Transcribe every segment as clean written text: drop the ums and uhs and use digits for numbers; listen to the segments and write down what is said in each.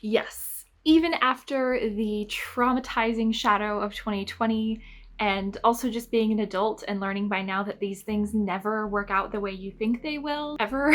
Yes, even after the traumatizing shadow of 2020 and also just being an adult and learning by now that these things never work out the way you think they will, ever.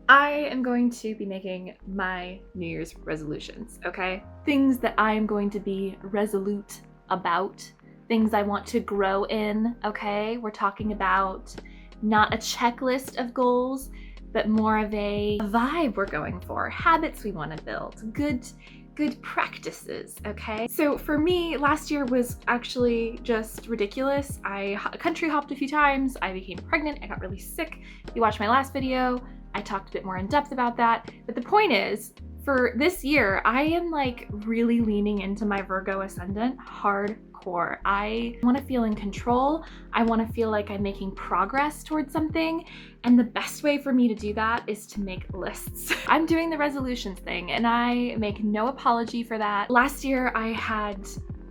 I am going to be making my New Year's resolutions, okay? Things that I am going to be resolute about, things I want to grow in, okay? We're talking about not a checklist of goals, but more of a vibe we're going for, habits we want to build, good practices, okay? So for me, last year was actually just ridiculous. I country hopped a few times, I became pregnant, I got really sick. If you watched my last video, I talked a bit more in depth about that. But the point is, for this year, I am like really leaning into my Virgo ascendant hardcore. I want to feel in control. I want to feel like I'm making progress towards something. And the best way for me to do that is to make lists. I'm doing the resolutions thing and I make no apology for that. Last year I had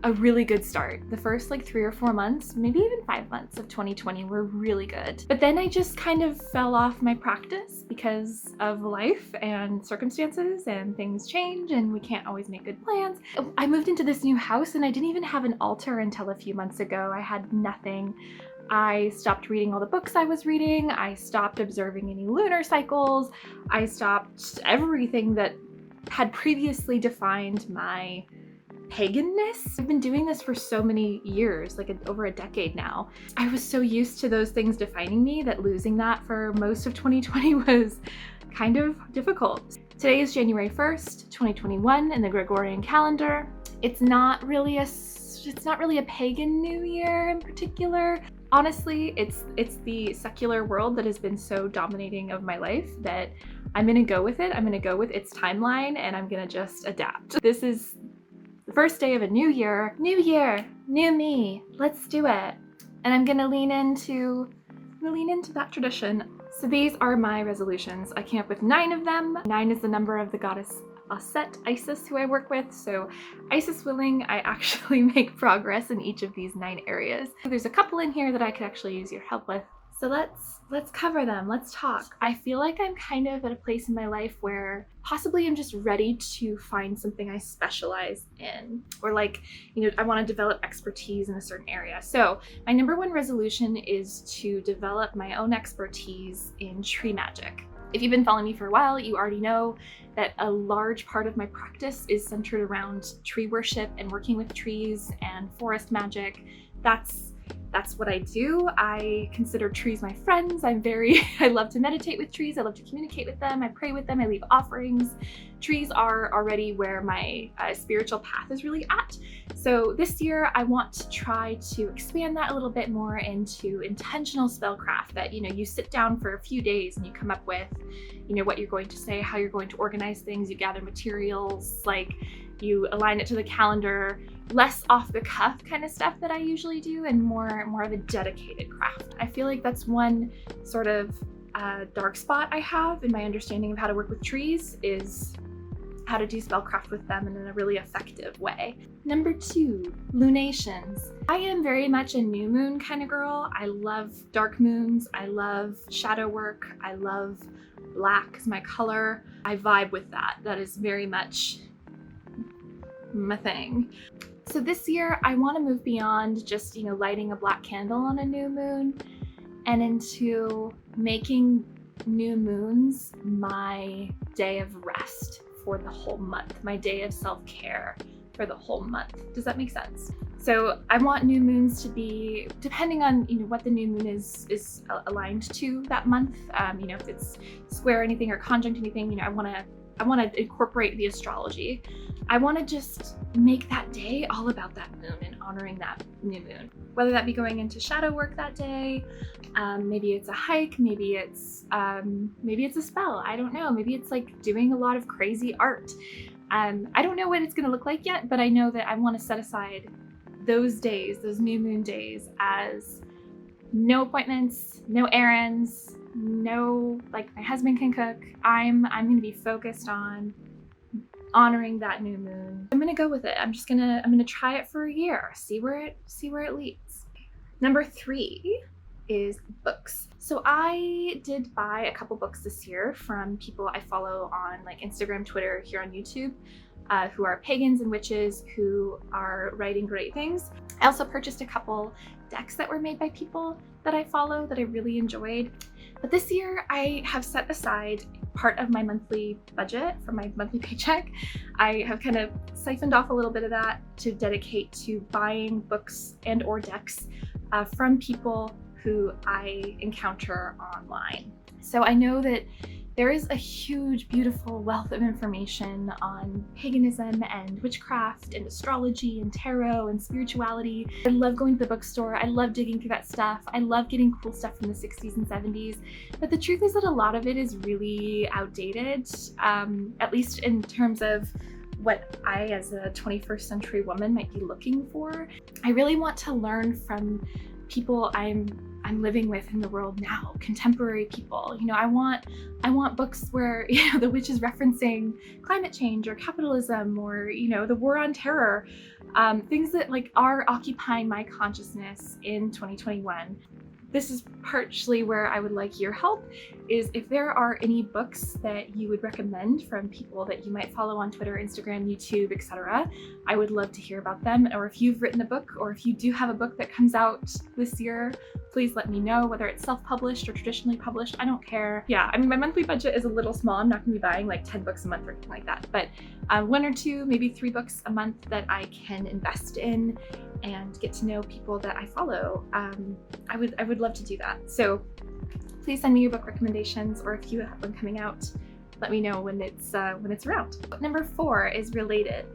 a really good start. The first like 3 or 4 months, maybe even 5 months of 2020 were really good. But then I just kind of fell off my practice because of life and circumstances, and things change and we can't always make good plans. I moved into this new house and I didn't even have an altar until a few months ago. I had nothing. I stopped reading all the books I was reading. I stopped observing any lunar cycles. I stopped everything that had previously defined my paganness. I've been doing this for so many years, like over a decade now. I was so used to those things defining me that losing that for most of 2020 was kind of difficult. Today is January 1st, 2021 in the Gregorian calendar. It's not really a pagan new year in particular. Honestly, it's the secular world that has been so dominating of my life that I'm gonna go with it. I'm gonna go with its timeline and I'm gonna just adapt. This is the first day of a new year. New year, new me, let's do it. And I'm gonna lean into that tradition. So these are my resolutions. I came up with 9 of them. 9 is the number of the goddess Aset, Isis, who I work with. So Isis willing, I actually make progress in each of these 9 areas. There's a couple in here that I could actually use your help with. So let's cover them. Let's talk. I feel like I'm kind of at a place in my life where possibly I'm just ready to find something I specialize in, or like, you know, I want to develop expertise in a certain area. So my number 1 resolution is to develop my own expertise in tree magic. If you've been following me for a while, you already know that a large part of my practice is centered around tree worship and working with trees and forest magic. That's what I do. I consider trees my friends. I love to meditate with trees. I love to communicate with them. I pray with them. I leave offerings. Trees are already where my spiritual path is really at. So this year I want to try to expand that a little bit more into intentional spellcraft, that, you know, you sit down for a few days and you come up with, you know, what you're going to say, how you're going to organize things, you gather materials, like you align it to the calendar, less off the cuff kind of stuff that I usually do, and more of a dedicated craft. I feel like that's one sort of dark spot I have in my understanding of how to work with trees, is how to do spellcraft with them in a really effective way. Number 2, lunations. I am very much a new moon kind of girl. I love dark moons. I love shadow work. I love black as my color. I vibe with that. That is very much my thing. So this year I want to move beyond just, you know, lighting a black candle on a new moon and into making new moons my day of rest for the whole month, my day of self-care for the whole month. Does that make sense? So I want new moons to be, depending on, you know, what the new moon is aligned to that month. You know, if it's square anything or conjunct anything, you know, I want to incorporate the astrology. I want to just make that day all about that moon and honoring that new moon. Whether that be going into shadow work that day, maybe it's a hike, maybe it's a spell. I don't know. Maybe it's like doing a lot of crazy art. I don't know what it's going to look like yet, but I know that I want to set aside those days, those new moon days, as no appointments, no errands, no, like, my husband can cook. I'm going to be focused on honoring that new moon. I'm going to go with it. I'm going to try it for a year, see where it leads. Number 3, is books. So I did buy a couple books this year from people I follow on like Instagram, Twitter, here on YouTube, who are pagans and witches who are writing great things. I also purchased a couple decks that were made by people that I follow that I really enjoyed. But this year I have set aside part of my monthly budget from my monthly paycheck. I have kind of siphoned off a little bit of that to dedicate to buying books and or decks from people who I encounter online. So I know that there is a huge, beautiful wealth of information on paganism and witchcraft and astrology and tarot and spirituality. I love going to the bookstore. I love digging through that stuff. I love getting cool stuff from the 60s and 70s. But the truth is that a lot of it is really outdated, at least in terms of what I, as a 21st century woman, might be looking for. I really want to learn from people I'm living with in the world now, contemporary people. You know, I want books where, you know, the witch is referencing climate change or capitalism or, you know, the war on terror, things that like are occupying my consciousness in 2021. This is partially where I would like your help, is if there are any books that you would recommend from people that you might follow on Twitter, Instagram, YouTube, etc. I would love to hear about them. Or if you've written a book, or if you do have a book that comes out this year, please let me know, whether it's self-published or traditionally published. I don't care. Yeah, I mean, my monthly budget is a little small. I'm not gonna be buying like 10 books a month or anything like that, but 1 or 2, maybe 3 books a month that I can invest in and get to know people that I follow. I would love to do that. So please send me your book recommendations, or if you have one coming out, let me know when it's around. Number 4 is related.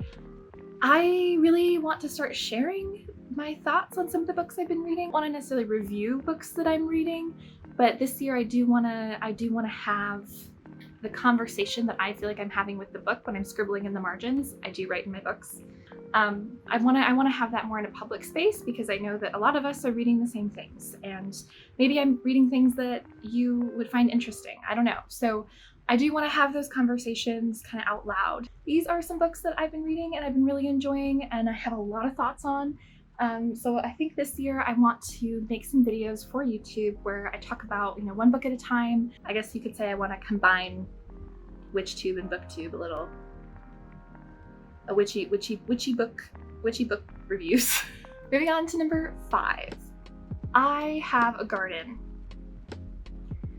I really want to start sharing my thoughts on some of the books I've been reading. I don't want to necessarily review books that I'm reading, but this year I do want to have the conversation that I feel like I'm having with the book when I'm scribbling in the margins. I do write in my books. I want to have that more in a public space, because I know that a lot of us are reading the same things, and maybe I'm reading things that you would find interesting. I don't know. So I do want to have those conversations kind of out loud. These are some books that I've been reading and I've been really enjoying, and I have a lot of thoughts on. So I think this year I want to make some videos for YouTube where I talk about, you know, 1 book at a time. I guess you could say I want to combine WitchTube and BookTube a little. A witchy book reviews. Moving on to number 5. I have a garden.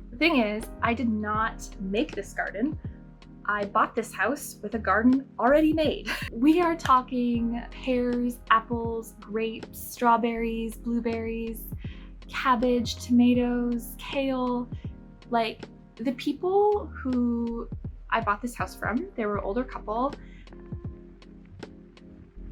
The thing is, I did not make this garden. I bought this house with a garden already made. We are talking pears, apples, grapes, strawberries, blueberries, cabbage, tomatoes, kale. Like, the people who I bought this house from, they were an older couple.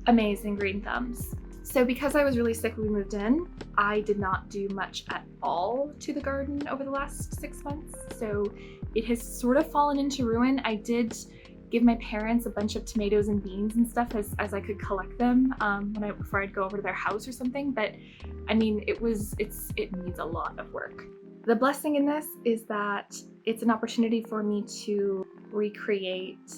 Amazing green thumbs. So because I was really sick when we moved in, I did not do much at all to the garden over the last 6 months. So it has sort of fallen into ruin. I did give my parents a bunch of tomatoes and beans and stuff as I could collect them before I'd go over to their house or something. But I mean, it needs a lot of work. The blessing in this is that it's an opportunity for me to recreate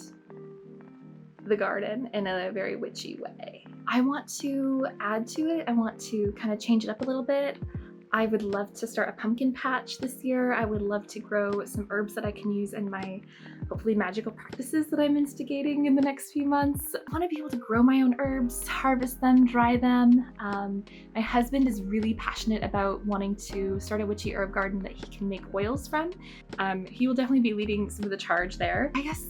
the garden in a very witchy way. I want to add to it. I want to kind of change it up a little bit. I would love to start a pumpkin patch this year. I would love to grow some herbs that I can use in my hopefully magical practices that I'm instigating in the next few months. I want to be able to grow my own herbs, harvest them, dry them. My husband is really passionate about wanting to start a witchy herb garden that he can make oils from. He will definitely be leading some of the charge there. I guess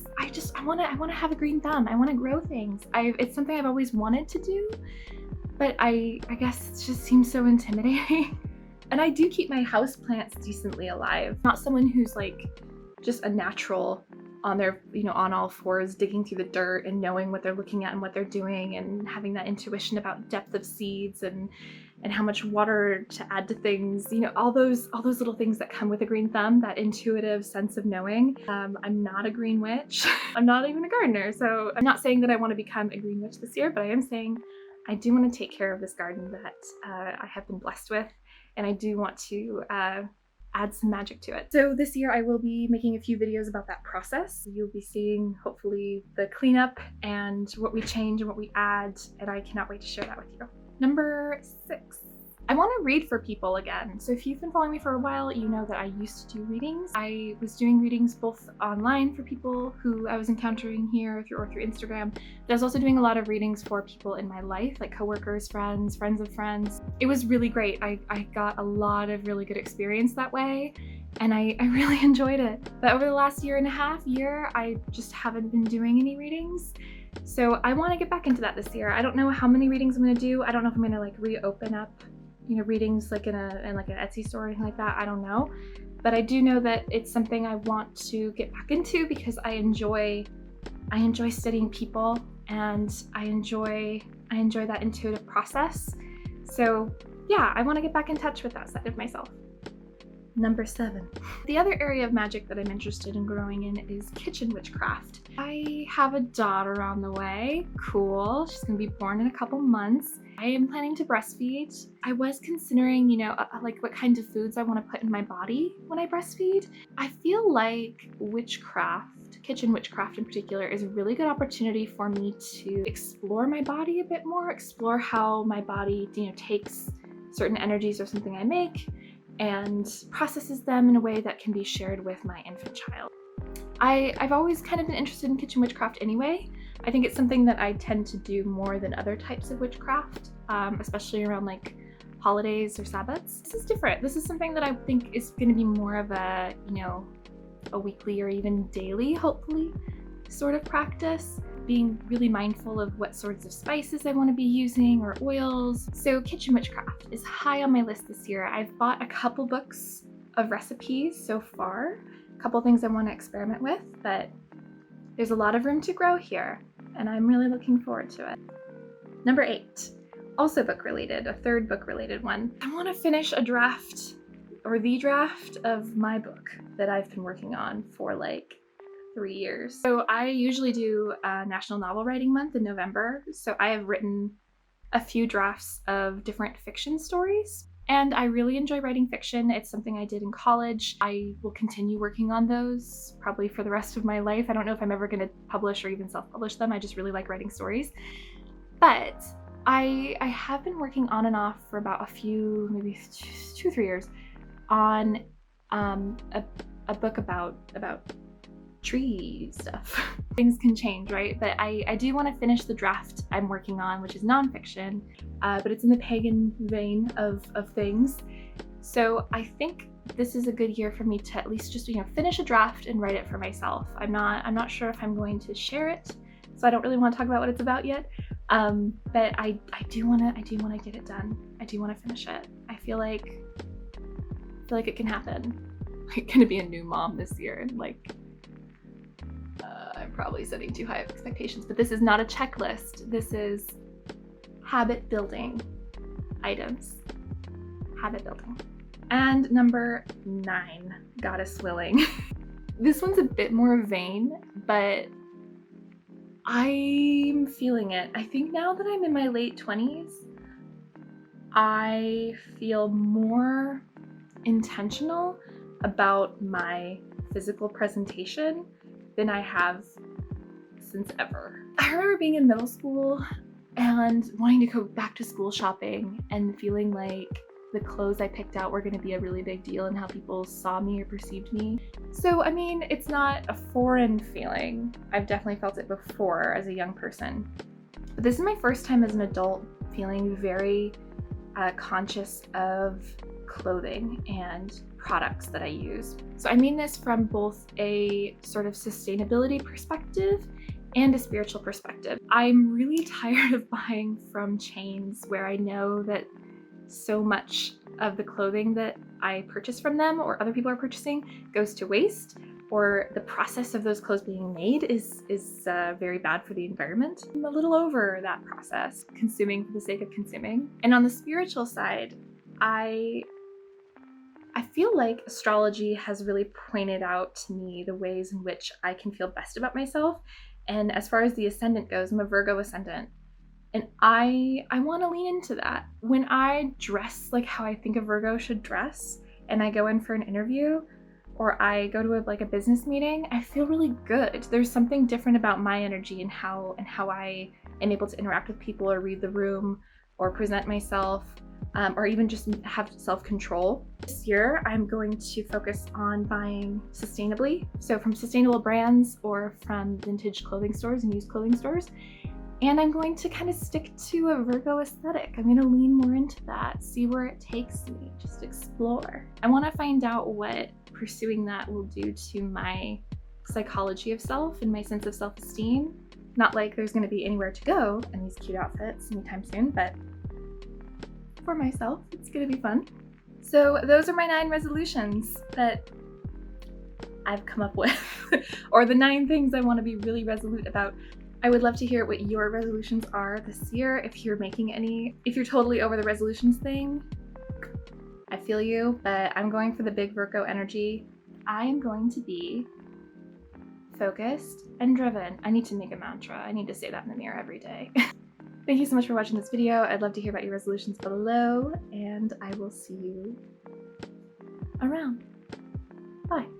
I want to have a green thumb. I want to grow things. It's something I've always wanted to do, but I guess it just seems so intimidating. And I do keep my house plants decently alive. Not someone who's like just a natural on their, on all fours, digging through the dirt and knowing what they're looking at and what they're doing and having that intuition about depth of seeds and how much water to add to things, all those little things that come with a green thumb, that intuitive sense of knowing. I'm not a green witch. I'm not even a gardener. So I'm not saying that I want to become a green witch this year, but I am saying I do want to take care of this garden that I have been blessed with. And I do want to add some magic to it. So this year I will be making a few videos about that process. You'll be seeing hopefully the cleanup and what we change and what we add, and I cannot wait to share that with you. Number 6. I want to read for people again. So if you've been following me for a while, you know that I used to do readings. I was doing readings both online for people who I was encountering here or through Instagram, but I was also doing a lot of readings for people in my life, like coworkers, friends, friends of friends. It was really great. I got a lot of really good experience that way, and I really enjoyed it. But over the last year and a half, I just haven't been doing any readings. So I want to get back into that this year. I don't know how many readings I'm going to do. I don't know if I'm going to like reopen up, you know, readings like in like an Etsy store or anything like that. I don't know. But I do know that it's something I want to get back into because I enjoy studying people, and I enjoy that intuitive process. So yeah, I want to get back in touch with that side of myself. Number 7. The other area of magic that I'm interested in growing in is kitchen witchcraft. I have a daughter on the way. Cool. She's gonna be born in a couple months. I am planning to breastfeed. I was considering, you know, like what kinds of foods I want to put in my body when I breastfeed. I feel like witchcraft, kitchen witchcraft in particular, is a really good opportunity for me to explore my body a bit more, explore how my body, you know, takes certain energies or something I make and processes them in a way that can be shared with my infant child. I've always kind of been interested in kitchen witchcraft anyway. I think it's something that I tend to do more than other types of witchcraft, especially around like holidays or Sabbats. This is different. This is something that I think is going to be more of a, you know, a weekly or even daily, hopefully, sort of practice. Being really mindful of what sorts of spices I want to be using or oils. So kitchen witchcraft is high on my list this year. I've bought a couple books of recipes so far, a couple things I want to experiment with, but there's a lot of room to grow here, and I'm really looking forward to it. Number 8, also book related, a third book related one. I want to finish a draft or the draft of my book that I've been working on for like 3 years. So I usually do National Novel Writing Month in November. So I have written a few drafts of different fiction stories, and I really enjoy writing fiction. It's something I did in college. I will continue working on those probably for the rest of my life. I don't know if I'm ever going to publish or even self-publish them. I just really like writing stories. But I have been working on and off for about a few, maybe 2-3 years on a book about tree stuff. Things can change, right? But I do want to finish the draft I'm working on, which is nonfiction, but it's in the pagan vein of things. So I think this is a good year for me to at least just, you know, finish a draft and write it for myself. I'm not sure if I'm going to share it, so I don't really want to talk about what it's about yet. But I do want to get it done. I do want to finish it. I feel like it can happen. I'm gonna be a new mom this year, and like I'm probably setting too high of expectations, but this is not a checklist. This is habit building items. Habit building. And number 9, Goddess Willing. This one's a bit more vain, but I'm feeling it. I think now that I'm in my late 20s, I feel more intentional about my physical presentation than I have since ever. I remember being in middle school and wanting to go back to school shopping and feeling like the clothes I picked out were going to be a really big deal in how people saw me or perceived me. So, I mean, it's not a foreign feeling. I've definitely felt it before as a young person. But this is my first time as an adult feeling very conscious of clothing and products that I use. So I mean this from both a sort of sustainability perspective and a spiritual perspective. I'm really tired of buying from chains where I know that so much of the clothing that I purchase from them or other people are purchasing goes to waste, or the process of those clothes being made is very bad for the environment. I'm a little over that process, consuming for the sake of consuming. And on the spiritual side, I feel like astrology has really pointed out to me the ways in which I can feel best about myself. And as far as the ascendant goes, I'm a Virgo ascendant. And I want to lean into that. When I dress like how I think a Virgo should dress, and I go in for an interview, or I go to a business meeting, I feel really good. There's something different about my energy and how I am able to interact with people or read the room or present myself or even just have self-control. This year, I'm going to focus on buying sustainably. So from sustainable brands or from vintage clothing stores and used clothing stores. And I'm going to kind of stick to a Virgo aesthetic. I'm going to lean more into that, see where it takes me, just explore. I want to find out what pursuing that will do to my psychology of self and my sense of self-esteem. Not like there's going to be anywhere to go in these cute outfits anytime soon, but for myself, it's going to be fun. So those are my 9 resolutions that I've come up with, or the 9 things I want to be really resolute about. I would love to hear what your resolutions are this year, if you're making any. If you're totally over the resolutions thing, I feel you, but I'm going for the big Virgo energy. I am going to be focused and driven. I need to make a mantra. I need to say that in the mirror every day. Thank you so much for watching this video. I'd love to hear about your resolutions below, and I will see you around. Bye.